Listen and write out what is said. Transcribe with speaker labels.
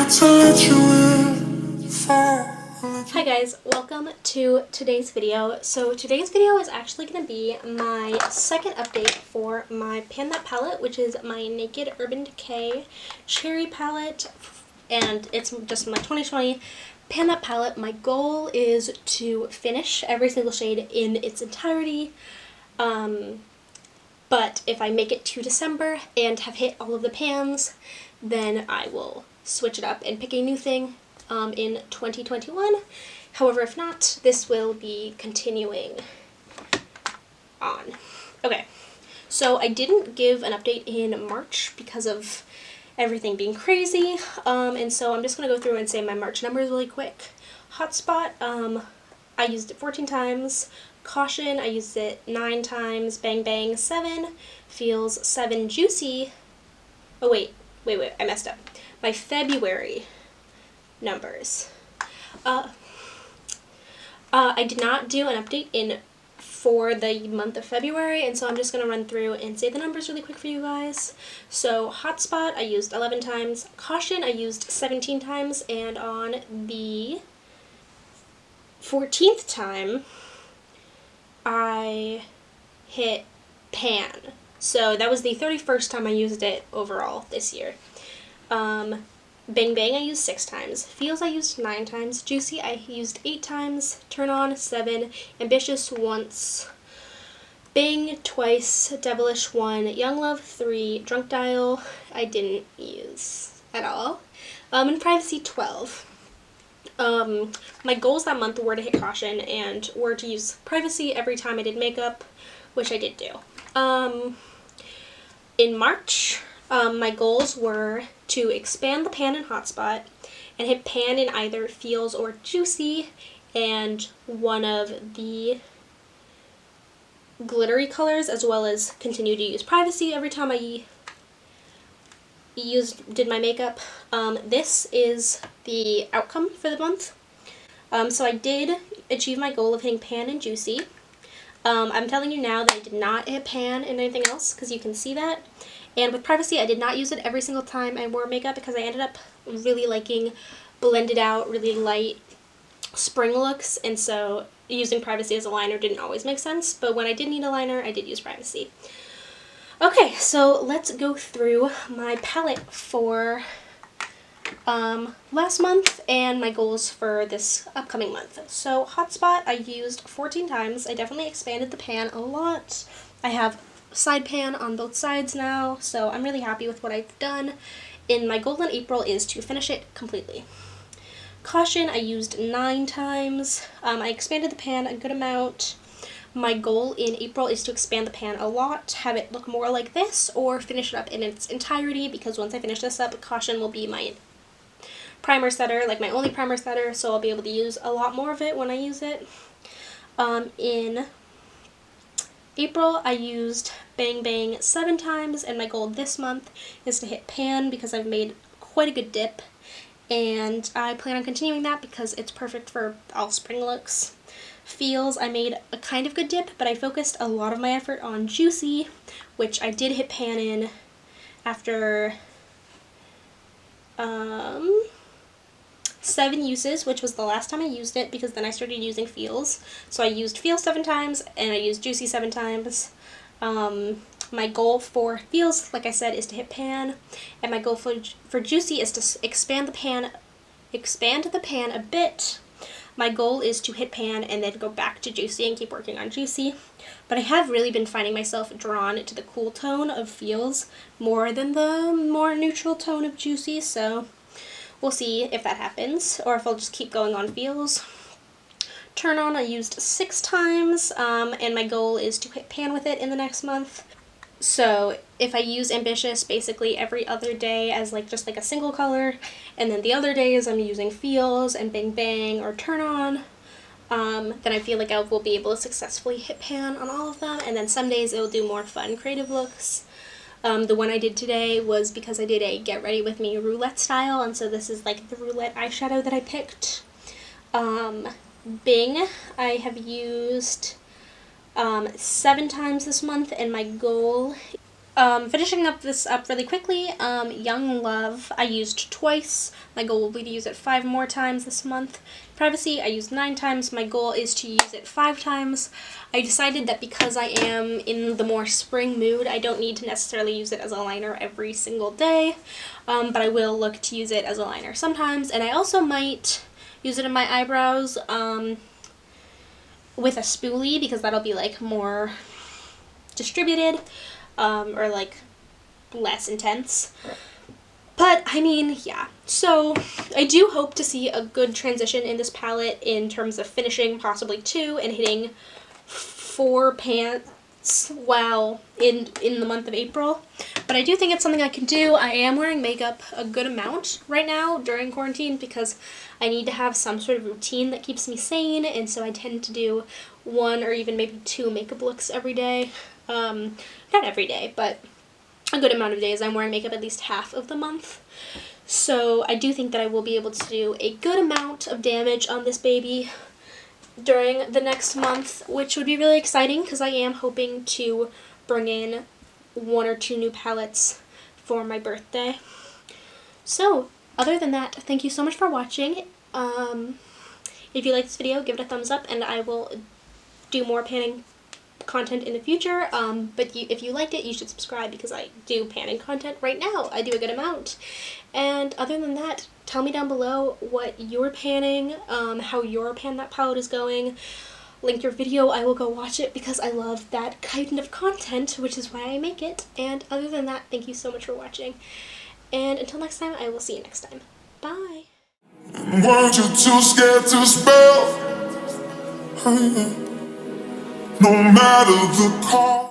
Speaker 1: to let you in.
Speaker 2: Hi guys, welcome to today's video. So today's video is actually going to be my second update for my Pan That palette, which is my Naked Urban Decay Cherry palette, and it's just my 2020 Pan That palette. My goal is to finish every single shade in its entirety, but if I make it to December and have hit all of the pans, then I will switch it up and pick a new thing in 2021. However, if not, this will be continuing on. Okay, so I didn't give an update in March because of everything being crazy, and so I'm just going to go through and say my March numbers really quick. Hotspot, I used it 14 times. Caution, I used it 9 times. Bang Bang, 7. Feels 7. Juicy, oh wait, I messed up. My February numbers. I did not do an update for the month of February, and so I'm just going to run through and say the numbers really quick for you guys. So Hotspot, I used 11 times. Caution, I used 17 times, and on the 14th time, I hit Pan. So that was the 31st time I used it overall this year. Bang Bang I used 6 times. Feels I used 9 times. Juicy I used 8 times. Turn On 7. Ambitious once. Bang twice. Devilish 1. Young Love 3. Drunk Dial I didn't use at all. And Privacy 12. My goals that month were to hit Caution and were to use Privacy every time I did makeup, which I did do. In March, my goals were to expand the pan in Hotspot and hit Pan in either Feels or Juicy and one of the glittery colors, as well as continue to use Privacy every time I did my makeup. This is the outcome for the month. So I did achieve my goal of hitting Pan and Juicy. I'm telling you now that I did not hit Pan and anything else, because you can see that. And with Privacy, I did not use it every single time I wore makeup because I ended up really liking blended out, really light spring looks, and so using Privacy as a liner didn't always make sense, but when I did need a liner, I did use Privacy. Okay, so let's go through my palette for last month and my goals for this upcoming month. So Hotspot I used 14 times. I definitely expanded the pan a lot. I have side pan on both sides now, so I'm really happy with what I've done. And my goal in April is to finish it completely. Caution I used 9 times. I expanded the pan a good amount. My goal in April is to expand the pan a lot, have it look more like this, or finish it up in its entirety, because once I finish this up, Caution will be my primer setter, like my only primer setter, so I'll be able to use a lot more of it when I use it. In April, I used Bang Bang 7 times, and my goal this month is to hit Pan because I've made quite a good dip, and I plan on continuing that because it's perfect for all spring looks. Feels, I made a kind of good dip, but I focused a lot of my effort on Juicy, which I did hit Pan in after 7 uses, which was the last time I used it, because then I started using Feels. So I used Feels 7 times, and I used Juicy 7 times. My goal for Feels, like I said, is to hit Pan, and my goal for Juicy is to expand the pan a bit. My goal is to hit Pan and then go back to Juicy and keep working on Juicy. But I have really been finding myself drawn to the cool tone of Feels more than the more neutral tone of Juicy, so we'll see if that happens, or if I'll just keep going on Feels. Turn On I used 6 times, and my goal is to hit Pan with it in the next month. So if I use Ambitious basically every other day as just like a single color, and then the other days I'm using Feels and Bang Bang or Turn On, then I feel like I will be able to successfully hit Pan on all of them, and then some days it will do more fun creative looks. The one I did today was because I did a Get Ready With Me roulette style, and so this is like the roulette eyeshadow that I picked. Bing I have used 7 times this month, and my goal Finishing up this up really quickly, Young Love, I used twice. My goal will be to use it 5 more times this month. Privacy, I used 9 times. My goal is to use it 5 times. I decided that because I am in the more spring mood, I don't need to necessarily use it as a liner every single day, but I will look to use it as a liner sometimes, and I also might use it in my eyebrows with a spoolie, because that'll be like more distributed. Or like less intense. But I mean, yeah. So I do hope to see a good transition in this palette in terms of finishing possibly 2 and hitting 4 pants while in the month of April. But I do think it's something I can do. I am wearing makeup a good amount right now during quarantine because I need to have some sort of routine that keeps me sane, and so I tend to do 1 or even maybe 2 makeup looks every day. Not every day, but a good amount of days. I'm wearing makeup at least half of the month. So I do think that I will be able to do a good amount of damage on this baby during the next month, which would be really exciting because I am hoping to bring in 1 or 2 new palettes for my birthday. So, other than that, thank you so much for watching. If you like this video, give it a thumbs up, and I will do more panning content in the future, but if you liked it, you should subscribe because I do panning content right now. I do a good amount. And other than that, tell me down below what you're panning, how your Pan That palette is going. Link your video, I will go watch it because I love that kind of content, which is why I make it. And other than that, thank you so much for watching. And until next time, I will see you next time. Bye!
Speaker 1: Weren't you too scared to spell? No matter the cost.